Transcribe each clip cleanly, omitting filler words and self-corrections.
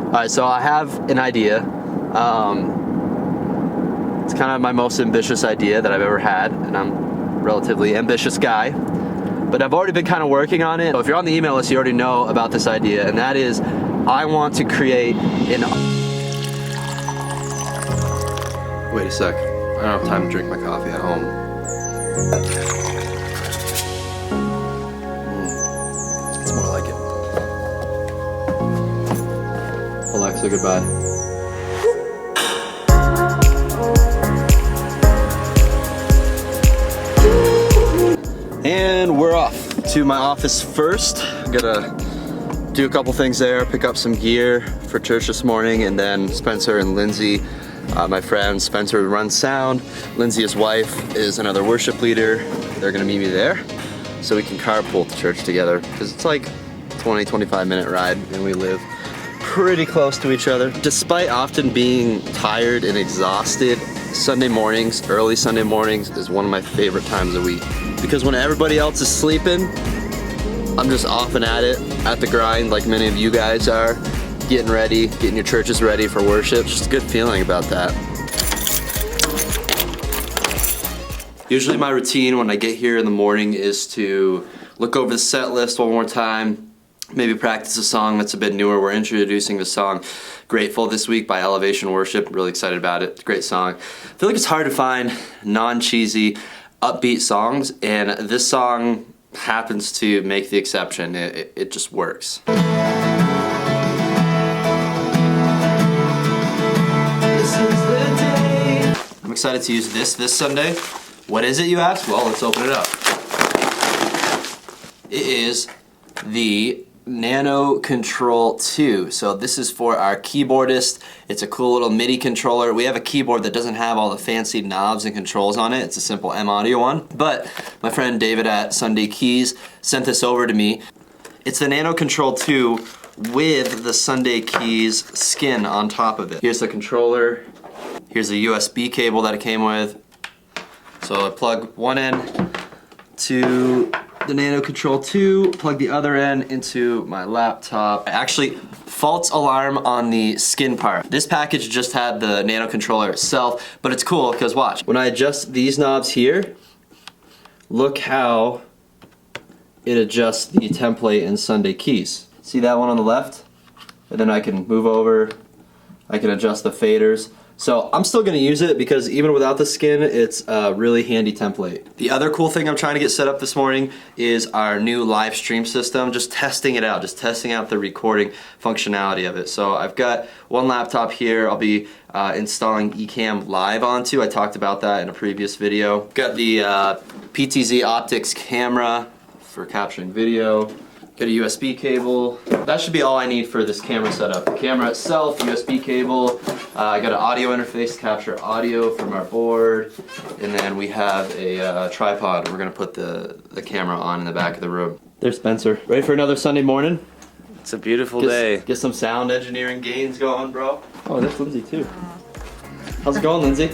Alright, so I have an idea. It's kind of my most ambitious idea that I've ever had, and I'm a relatively ambitious guy. But I've already been kind of working on it. So if you're on the email list, you already know about this idea, and that is I want to create an... Wait a sec. I don't have time to drink my coffee at home. It's more like it. Alexa, goodbye. And we're off to my office first. I'm gonna do a couple things there, pick up some gear for church this morning, and then Spencer and Lindsay, my friend Spencer runs sound. Lindsay, his wife, is another worship leader. They're gonna meet me there so we can carpool to church together, because it's like 20-25 minute ride and we live pretty close to each other. Despite often being tired and exhausted, Sunday mornings, early Sunday mornings, is one of my favorite times of the week. Because when everybody else is sleeping, I'm just off and at it, at the grind like many of you guys are, getting ready, getting your churches ready for worship. Just a good feeling about that. Usually my routine when I get here in the morning is to look over the set list one more time, maybe practice a song that's a bit newer. We're introducing the song Grateful this week by Elevation Worship. Really excited about it. It's a great song. I feel like it's hard to find non-cheesy, upbeat songs, and this song happens to make the exception. It just works. This is the day. I'm excited to use this Sunday. What is it, you ask? Well, let's open it up. It is the Nano Control 2. So this is for our keyboardist. It's a cool little MIDI controller. We have a keyboard that doesn't have all the fancy knobs and controls on it. It's a simple M Audio one. But my friend David at Sunday Keys sent this over to me. It's the Nano Control 2 with the Sunday Keys skin on top of it. Here's the controller. Here's the USB cable that it came with. So I plug one end to the Nano Control 2, plug the other end into my laptop. Actually, false alarm on the skin part. This package just had the Nano controller itself, but it's cool because watch. When I adjust these knobs here, look how it adjusts the template in Sunday Keys. See that one on the left? And then I can move over, I can adjust the faders. So I'm still gonna use it because even without the skin, it's a really handy template. The other cool thing I'm trying to get set up this morning is our new live stream system, just testing it out, just testing out the recording functionality of it. So I've got one laptop here I'll be installing Ecamm Live onto. I talked about that in a previous video. Got the PTZ Optics camera for capturing video. Got a USB cable. That should be all I need for this camera setup. The camera itself, USB cable. I got an audio interface to capture audio from our board. And then we have a tripod we're gonna put the camera on in the back of the room. There's Spencer. Ready for another Sunday morning? It's a beautiful day. Get some sound engineering gains going, bro. Oh, there's Lindsay too. How's it going, Lindsay?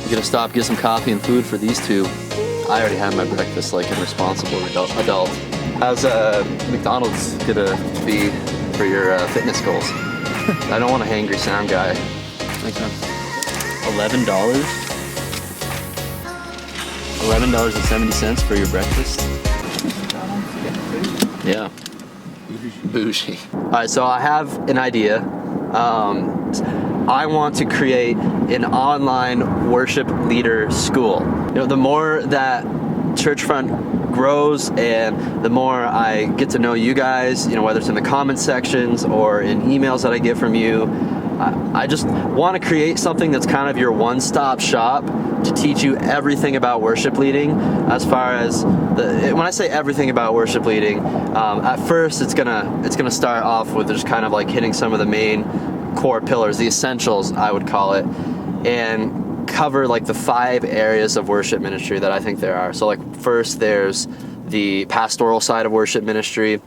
Gonna stop, get some coffee and food for these two. I already had my breakfast like a responsible adult. How's McDonald's gonna be for your fitness goals? I don't want a hangry sound guy. Thanks, man. $11? $11.70 for your breakfast? Yeah. Bougie. Alright, so I have an idea. I want to create an online worship leader school. You know, the more that Churchfront grows and the more I get to know you guys, you know, whether it's in the comment sections or in emails that I get from you, I just want to create something that's kind of your one-stop shop to teach you everything about worship leading. As far as when I say everything about worship leading, at first it's gonna start off with just kind of like hitting some of the main core pillars, the essentials I would call it, and cover like the 5 areas of worship ministry that I think there are. So like first there's the pastoral side of worship ministry,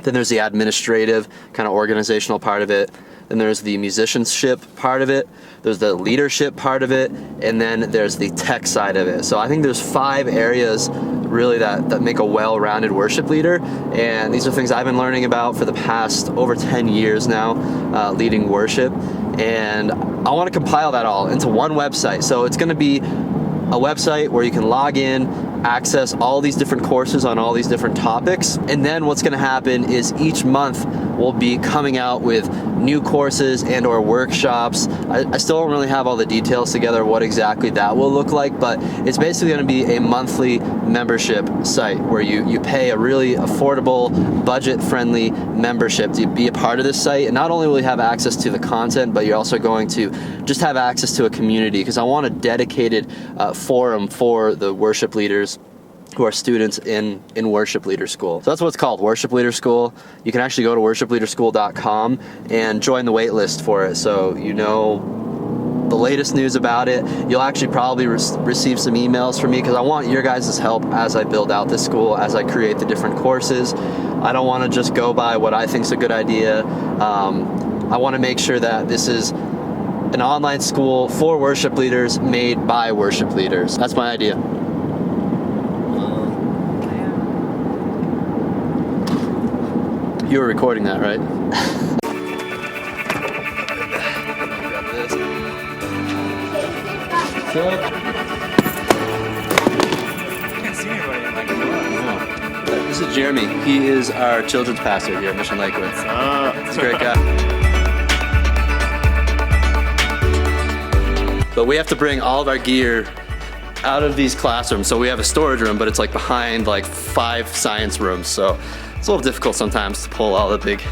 then there's the administrative kind of organizational part of it, then there's the musicianship part of it, there's the leadership part of it, and then there's the tech side of it. So I think there's 5 areas really that make a well-rounded worship leader. And these are things I've been learning about for the past over 10 years now, leading worship. And I want to compile that all into one website. So it's going to be a website where you can log in, access all these different courses on all these different topics. And then what's going to happen is each month we'll be coming out with new courses and or workshops. I still don't really have all the details together what exactly that will look like, but it's basically going to be a monthly membership site where you pay a really affordable, budget-friendly membership to be a part of this site. And not only will you have access to the content, but you're also going to just have access to a community, because I want a dedicated forum for the worship leaders who are students in Worship Leader School. So that's what it's called, Worship Leader School. You can actually go to worshipleaderschool.com and join the wait list for it, so you know the latest news about it. You'll actually probably receive some emails from me, because I want your guys' help as I build out this school, as I create the different courses. I don't want to just go by what I think is a good idea. I want to make sure that this is an online school for worship leaders, made by worship leaders. That's my idea. You were recording that, right? Grab this. Can't see anybody in like a blood. This is Jeremy. He is our children's pastor here at Mission Lakewood. He's a great guy. But we have to bring all of our gear out of these classrooms. So we have a storage room, but it's like behind like 5 science rooms. So it's a little difficult sometimes to pull all the big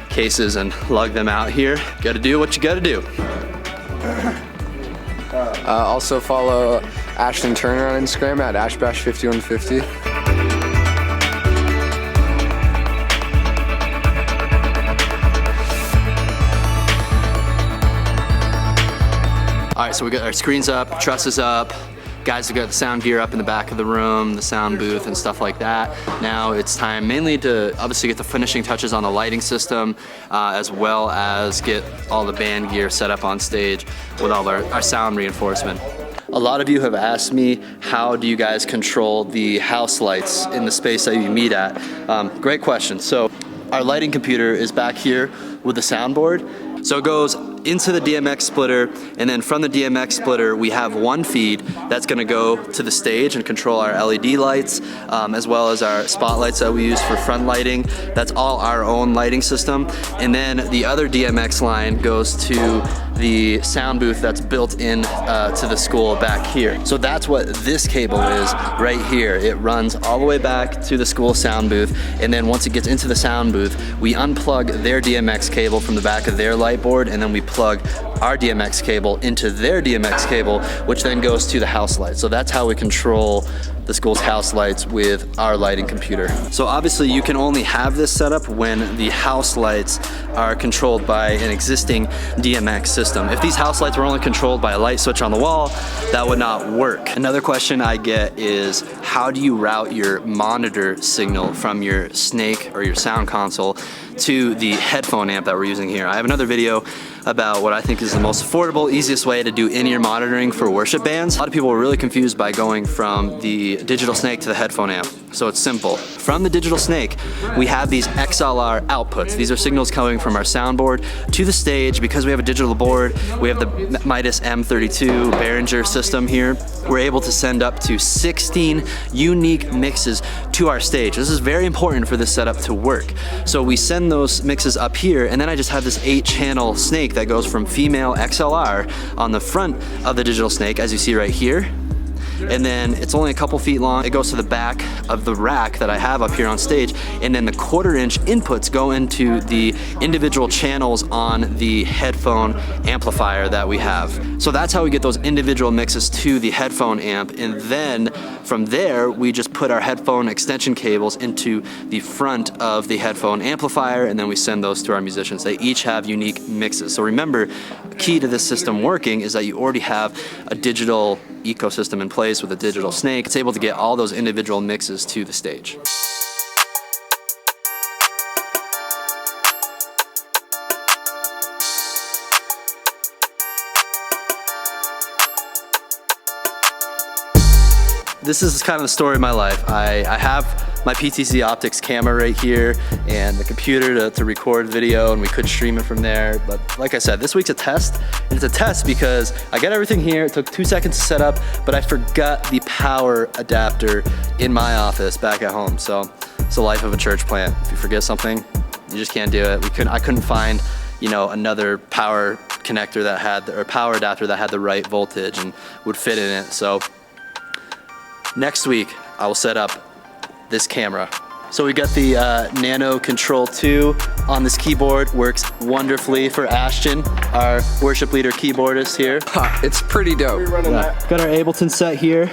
cases and lug them out here. Got to do what you got to do. Also follow Ashton Turner on Instagram at ashbash5150. All right, so we got our screens up, trusses up. Guys have got the sound gear up in the back of the room, the sound booth and stuff like that. Now it's time mainly to obviously get the finishing touches on the lighting system, as well as get all the band gear set up on stage with all our sound reinforcement. A lot of you have asked me, how do you guys control the house lights in the space that you meet at? Great question. So our lighting computer is back here with the soundboard. So it goes into the DMX splitter, and then from the DMX splitter we have one feed that's going to go to the stage and control our LED lights, as well as our spotlights that we use for front lighting. That's all our own lighting system. And then the other DMX line goes to the sound booth that's built in to the school back here. So that's what this cable is right here. It runs all the way back to the school sound booth, and then once it gets into the sound booth, we unplug their DMX cable from the back of their light board, and then we plug our DMX cable into their DMX cable, which then goes to the house light. So that's how we control the school's house lights with our lighting computer. So obviously you can only have this set up when the house lights are controlled by an existing DMX system. If these house lights were only controlled by a light switch on the wall, that would not work. Another question I get is, how do you route your monitor signal from your Snake or your sound console to the headphone amp that we're using here? I have another video about what I think is the most affordable, easiest way to do in-ear monitoring for worship bands. A lot of people are really confused by going from the digital Snake to the headphone amp. So it's simple. From the digital Snake, we have these XLR outputs. These are signals coming from our soundboard to the stage. Because we have a digital board, we have the Midas M32 Behringer system here. We're able to send up to 16 unique mixes to our stage. This is very important for this setup to work. So we send those mixes up here, and then I just have this 8-channel Snake that goes from female XLR on the front of the digital Snake, as you see right here. And then it's only a couple feet long. It goes to the back of the rack that I have up here on stage, and then the 1/4-inch inputs go into the individual channels on the headphone amplifier that we have. So that's how we get those individual mixes to the headphone amp, and then from there we just put our headphone extension cables into the front of the headphone amplifier, and then we send those to our musicians. They each have unique mixes. So remember, key to this system working is that you already have a digital ecosystem in place with a digital Snake. It's able to get all those individual mixes to the stage. this is kind of the story of my life. I have my PTZ Optics camera right here and the computer to record video, and we could stream it from there. But like I said, this week's a test, and it's a test because I got everything here. It took 2 seconds to set up, but I forgot the power adapter in my office back at home. So it's the life of a church plant. If you forget something, you just can't do it. I couldn't find, another power connector that had, or power adapter that had the right voltage and would fit in it. So next week I will set up this camera. So we got the Nano Control 2 on this keyboard. Works wonderfully for Ashton, our worship leader keyboardist here. It's pretty dope. Got our Ableton set here.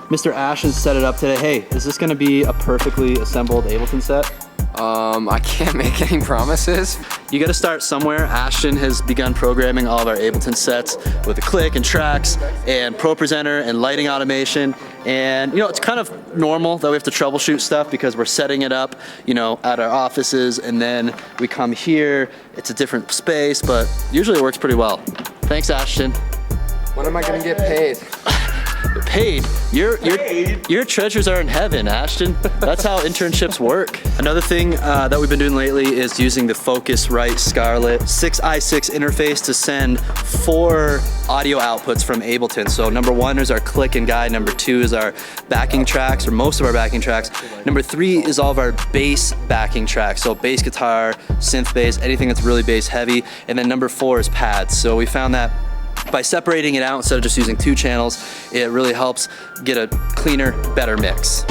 Mr. Ashton set it up today. Hey, is this gonna be a perfectly assembled Ableton set? I can't make any promises. You gotta start somewhere. Ashton has begun programming all of our Ableton sets with the click and tracks and Pro Presenter and lighting automation. And it's kind of normal that we have to troubleshoot stuff because we're setting it up, at our offices, and then we come here, it's a different space, but usually it works pretty well. Thanks, Ashton. When am I gonna get paid? Paid? Your treasures are in heaven, Ashton. That's how internships work. Another thing that we've been doing lately is using the Focusrite Scarlett 6i6 interface to send 4 audio outputs from Ableton. So number 1 is our click and guide, number 2 is our backing tracks, or most of our backing tracks. Number 3 is all of our bass backing tracks, so bass guitar, synth bass, anything that's really bass heavy. And then number 4 is pads. So we found that by separating it out instead of just using 2 channels, it really helps get a cleaner, better mix.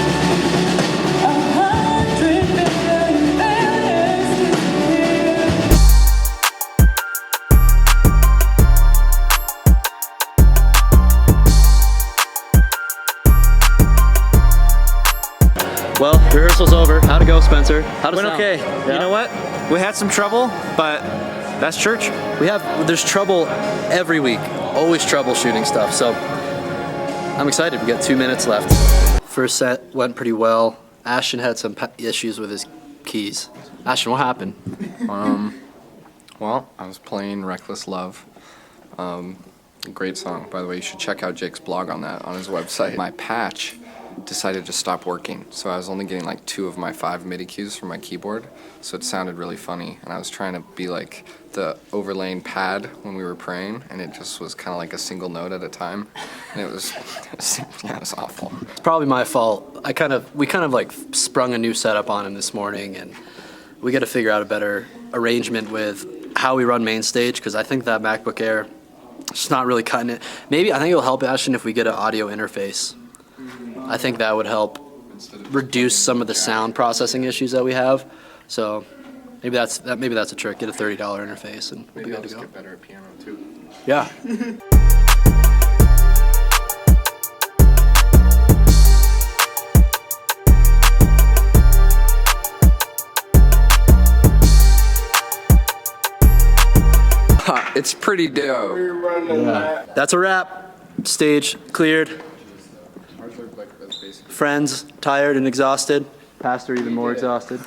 Well, rehearsal's over. How'd it go, Spencer? How'd it Went sound? okay. Yeah? You know what? We had some trouble, but that's church. There's trouble every week, always troubleshooting stuff, so I'm excited. We got 2 minutes left. First set went pretty well. Ashton had some issues with his keys. Ashton, what happened? Well, I was playing Reckless Love. Great song, by the way. You should check out Jake's blog on that on his website. My patch decided to stop working, so I was only getting like 2 of my 5 MIDI cues from my keyboard, so it sounded really funny, and I was trying to be like the overlaying pad when we were praying, and it just was kind of like a single note at a time, and it was awful. It's probably my fault. We kind of like sprung a new setup on him this morning, and we got to figure out a better arrangement with how we run main stage, because I think that MacBook Air is just not really cutting it. Maybe I think it'll help Ashton if we get an audio interface. I think that would help reduce some of the sound processing issues that we have. So maybe that's a trick. Get a $30 interface and we'll be good to go. Get better at piano too. Yeah. It's pretty dope. That's a wrap. Stage cleared. Friends tired and exhausted. Pastor even more exhausted.